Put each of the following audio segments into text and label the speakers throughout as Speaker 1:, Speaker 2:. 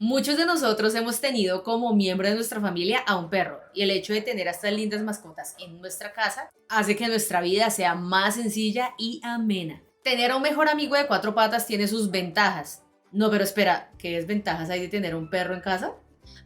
Speaker 1: Muchos de nosotros hemos tenido como miembro de nuestra familia a un perro y el hecho de tener a estas lindas mascotas en nuestra casa hace que nuestra vida sea más sencilla y amena. Tener a un mejor amigo de cuatro patas tiene sus ventajas. No, pero espera, ¿qué desventajas hay de tener un perro en casa?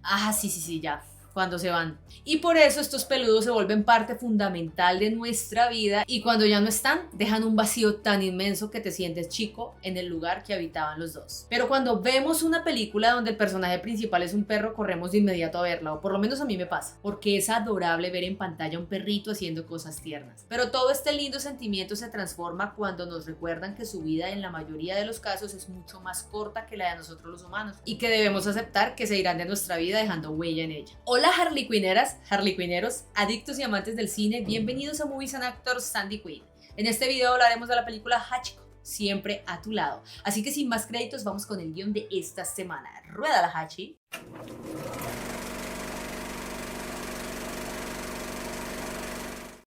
Speaker 1: Ah, sí, ya, cuando se van. Y por eso estos peludos se vuelven parte fundamental de nuestra vida y cuando ya no están, dejan un vacío tan inmenso que te sientes chico en el lugar que habitaban los dos. Pero cuando vemos una película donde el personaje principal es un perro, corremos de inmediato a verla, o por lo menos a mí me pasa, porque es adorable ver en pantalla un perrito haciendo cosas tiernas. Pero todo este lindo sentimiento se transforma cuando nos recuerdan que su vida en la mayoría de los casos es mucho más corta que la de nosotros los humanos y que debemos aceptar que se irán de nuestra vida dejando huella en ella. Hola Harley Quinneras, Harley Quinneros, adictos y amantes del cine, bienvenidos a Movies and Actors Sandy Quinn. En este video hablaremos de la película Hachiko, siempre a tu lado. Así que sin más créditos vamos con el guión de esta semana. Rueda la Hachi.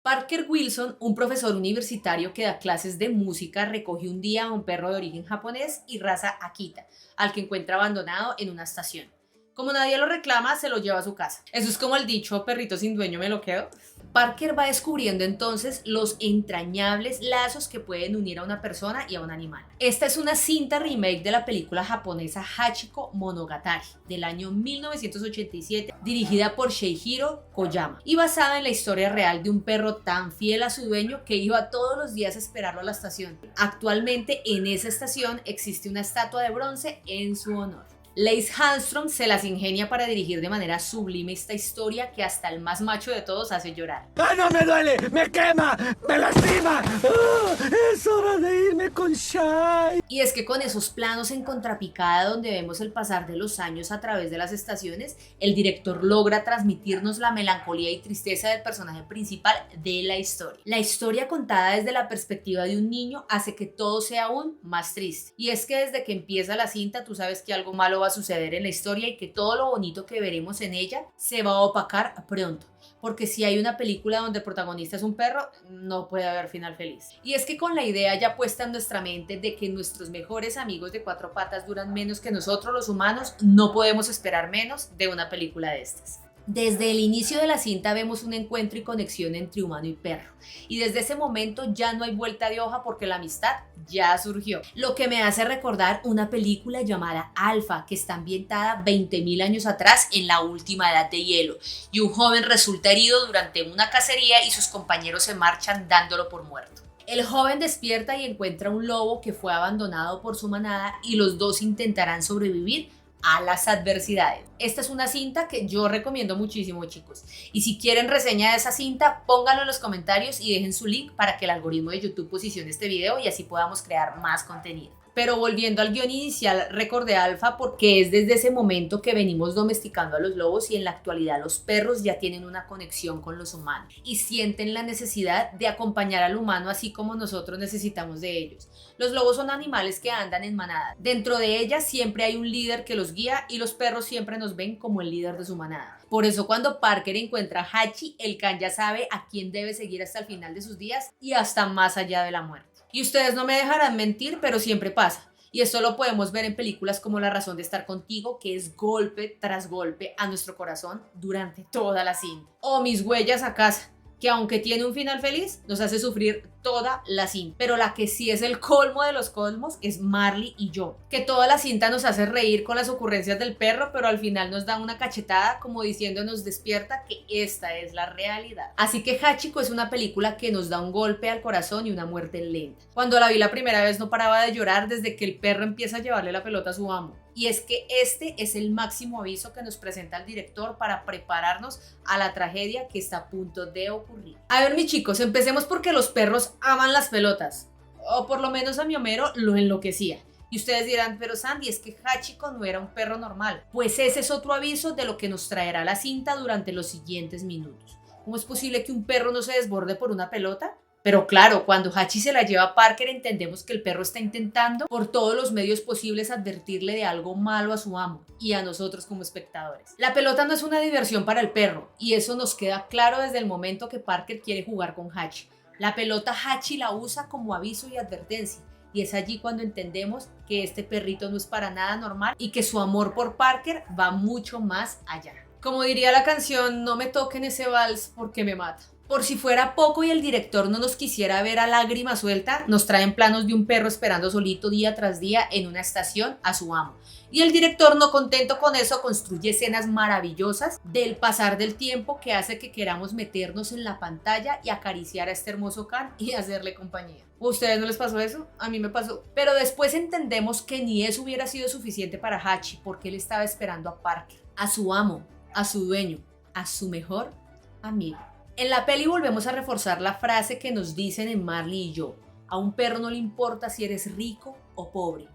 Speaker 1: Parker Wilson, un profesor universitario que da clases de música, recoge un día a un perro de origen japonés y raza Akita, al que encuentra abandonado en una estación. Como nadie lo reclama, se lo lleva a su casa. Eso es como el dicho, perrito sin dueño me lo quedo. Parker va descubriendo entonces los entrañables lazos que pueden unir a una persona y a un animal. Esta es una cinta remake de la película japonesa Hachiko Monogatari del año 1987, dirigida por Seihiro Koyama y basada en la historia real de un perro tan fiel a su dueño que iba todos los días a esperarlo a la estación. Actualmente en esa estación existe una estatua de bronce en su honor. Lasse Hallström se las ingenia para dirigir de manera sublime esta historia que hasta el más macho de todos hace llorar.
Speaker 2: ¡Ah, no me duele! ¡Me quema! ¡Me lastima! ¡Ah, es hora de irme con Shai!
Speaker 1: Y es que con esos planos en contrapicada donde vemos el pasar de los años a través de las estaciones, el director logra transmitirnos la melancolía y tristeza del personaje principal de la historia. La historia contada desde la perspectiva de un niño hace que todo sea aún más triste. Y es que desde que empieza la cinta tú sabes que algo malo va a suceder en la historia y que todo lo bonito que veremos en ella se va a opacar pronto. Porque si hay una película donde el protagonista es un perro, no puede haber final feliz. Y es que con la idea ya puesta en nuestra mente de que nuestros mejores amigos de cuatro patas duran menos que nosotros los humanos, no podemos esperar menos de una película de estas. Desde el inicio de la cinta vemos un encuentro y conexión entre humano y perro. Y desde ese momento ya no hay vuelta de hoja porque la amistad ya surgió. Lo que me hace recordar una película llamada Alpha, que está ambientada 20.000 años atrás en la última edad de hielo. Y un joven resulta herido durante una cacería y sus compañeros se marchan dándolo por muerto. El joven despierta y encuentra un lobo que fue abandonado por su manada y los dos intentarán sobrevivir a las adversidades. Esta es una cinta que yo recomiendo muchísimo, chicos. Y si quieren reseña de esa cinta, pónganlo en los comentarios y dejen su link para que el algoritmo de YouTube posicione este video y así podamos crear más contenido. Pero volviendo al guión inicial, recordé Alpha porque es desde ese momento que venimos domesticando a los lobos y en la actualidad los perros ya tienen una conexión con los humanos y sienten la necesidad de acompañar al humano así como nosotros necesitamos de ellos. Los lobos son animales que andan en manada. Dentro de ellas siempre hay un líder que los guía y los perros siempre nos ven como el líder de su manada. Por eso cuando Parker encuentra a Hachi, el can ya sabe a quién debe seguir hasta el final de sus días y hasta más allá de la muerte. Y ustedes no me dejarán mentir, pero siempre pasa. Y esto lo podemos ver en películas como La razón de estar contigo, que es golpe tras golpe a nuestro corazón durante toda la cinta. O Mis huellas a casa, que aunque tiene un final feliz, nos hace sufrir toda la cinta. Pero la que sí es el colmo de los colmos es Marley y yo, que toda la cinta nos hace reír con las ocurrencias del perro, pero al final nos da una cachetada como diciéndonos despierta que esta es la realidad. Así que Hachiko es una película que nos da un golpe al corazón y una muerte lenta. Cuando la vi la primera vez no paraba de llorar desde que el perro empieza a llevarle la pelota a su amo. Y es que este es el máximo aviso que nos presenta el director para prepararnos a la tragedia que está a punto de ocurrir. A ver, mis chicos, empecemos porque los perros aman las pelotas. O por lo menos a mi Homero lo enloquecía. Y ustedes dirán, pero Sandy, es que Hachiko no era un perro normal. Pues ese es otro aviso de lo que nos traerá la cinta durante los siguientes minutos. ¿Cómo es posible que un perro no se desborde por una pelota? Pero claro, cuando Hachi se la lleva a Parker entendemos que el perro está intentando por todos los medios posibles advertirle de algo malo a su amo y a nosotros como espectadores. La pelota no es una diversión para el perro y eso nos queda claro desde el momento que Parker quiere jugar con Hachi. La pelota Hachi la usa como aviso y advertencia y es allí cuando entendemos que este perrito no es para nada normal y que su amor por Parker va mucho más allá. Como diría la canción, no me toquen ese vals porque me mata. Por si fuera poco y el director no nos quisiera ver a lágrima suelta, nos traen planos de un perro esperando solito día tras día en una estación a su amo. Y el director, no contento con eso, construye escenas maravillosas del pasar del tiempo que hace que queramos meternos en la pantalla y acariciar a este hermoso can y hacerle compañía. ¿A ustedes no les pasó eso? A mí me pasó. Pero después entendemos que ni eso hubiera sido suficiente para Hachi, porque él estaba esperando a Parker, a su amo, a su dueño, a su mejor amigo. En la peli volvemos a reforzar la frase que nos dicen en Marley y yo: a un perro no le importa si eres rico o pobre,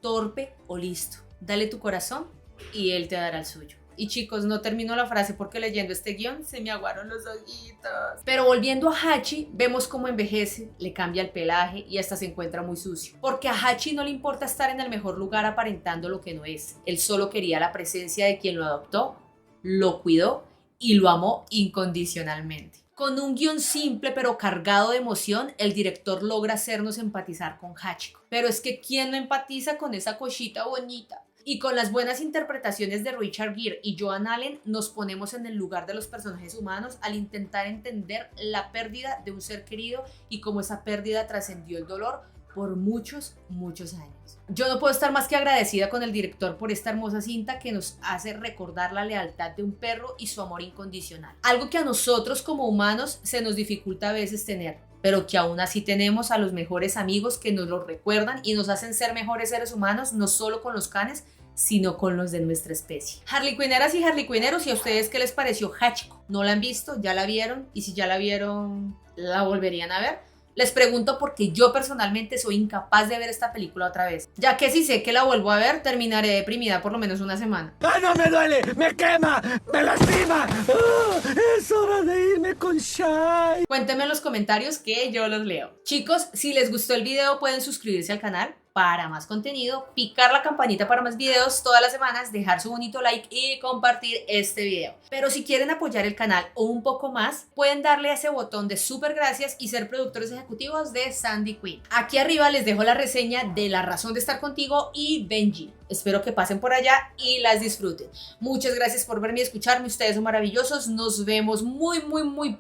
Speaker 1: torpe o listo. Dale tu corazón y él te dará el suyo. Y chicos, no termino la frase porque leyendo este guión se me aguaron los ojitos. Pero volviendo a Hachi, vemos cómo envejece, le cambia el pelaje y hasta se encuentra muy sucio. Porque a Hachi no le importa estar en el mejor lugar aparentando lo que no es. Él solo quería la presencia de quien lo adoptó, lo cuidó y lo amó incondicionalmente. Con un guión simple pero cargado de emoción, el director logra hacernos empatizar con Hachiko. Pero es que ¿quién no empatiza con esa cosita bonita? Y con las buenas interpretaciones de Richard Gere y Joan Allen, nos ponemos en el lugar de los personajes humanos al intentar entender la pérdida de un ser querido y cómo esa pérdida trascendió el dolor por muchos, muchos años. Yo no puedo estar más que agradecida con el director por esta hermosa cinta que nos hace recordar la lealtad de un perro y su amor incondicional. Algo que a nosotros como humanos se nos dificulta a veces tener, pero que aún así tenemos a los mejores amigos que nos lo recuerdan y nos hacen ser mejores seres humanos, no solo con los canes, sino con los de nuestra especie. Harlequineras y harlequineros, ¿y a ustedes qué les pareció Hachiko? ¿No la han visto? ¿Ya la vieron? Y si ya la vieron, ¿la volverían a ver? Les pregunto porque yo personalmente soy incapaz de ver esta película otra vez, ya que si sé que la vuelvo a ver, terminaré deprimida por lo menos una semana.
Speaker 2: ¡Ay, no me duele! ¡Me quema! ¡Me lastima! ¡Ah! ¡Es hora de irme con Shai!
Speaker 1: Cuéntenme en los comentarios que yo los leo. Chicos, si les gustó el video pueden suscribirse al canal para más contenido, picar la campanita para más videos todas las semanas, dejar su bonito like y compartir este video. Pero si quieren apoyar el canal o un poco más, pueden darle a ese botón de super gracias y ser productores ejecutivos de Sandy Queen. Aquí arriba les dejo la reseña de La razón de estar contigo y Benji. Espero que pasen por allá y las disfruten. Muchas gracias por verme y escucharme. Ustedes son maravillosos. Nos vemos muy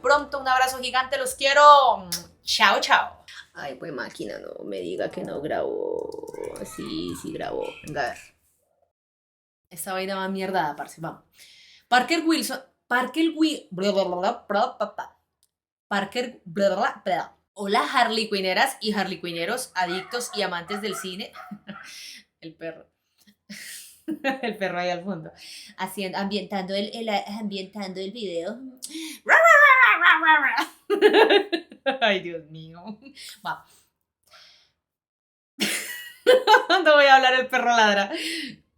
Speaker 1: pronto. Un abrazo gigante. Los quiero. Chao, chao. Ay, pues máquina, no me diga que no grabó. Sí grabó. Venga, a ver. Esta vaina va mierda, parce. Vamos. Parker Wilson. Hola, harlequineras y harlequineros, adictos y amantes del cine. El perro. El perro ahí al fondo. Ambientando el video. Ay, Dios mío. Va. No voy a hablar, el perro ladra.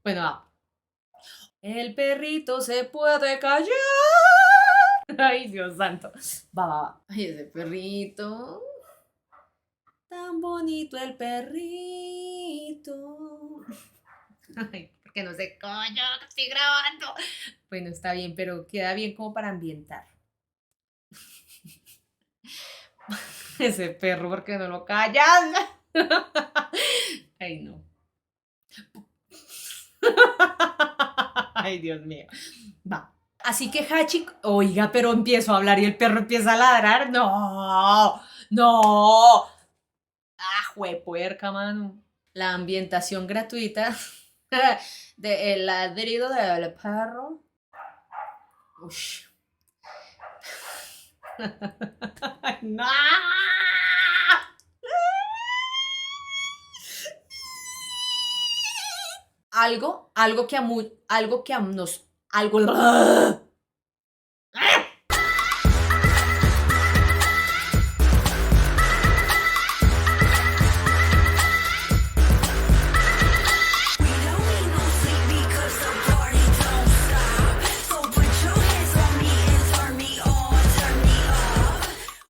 Speaker 1: Bueno, va. El perrito se puede callar. Ay, Dios santo. Va. Ay, ese perrito. Tan bonito el perrito. Ay, porque no sé coño, estoy grabando. Bueno, está bien, pero queda bien como para ambientar. Ese perro, ¿por qué no lo callas? Ay, no. Ay, Dios mío. Va. Así que Hachiko, oiga, pero empiezo a hablar y el perro empieza a ladrar. No. Ah, juepuerca, mano. La ambientación gratuita del ladrido del perro. Ush. No. Algo que a nos, algo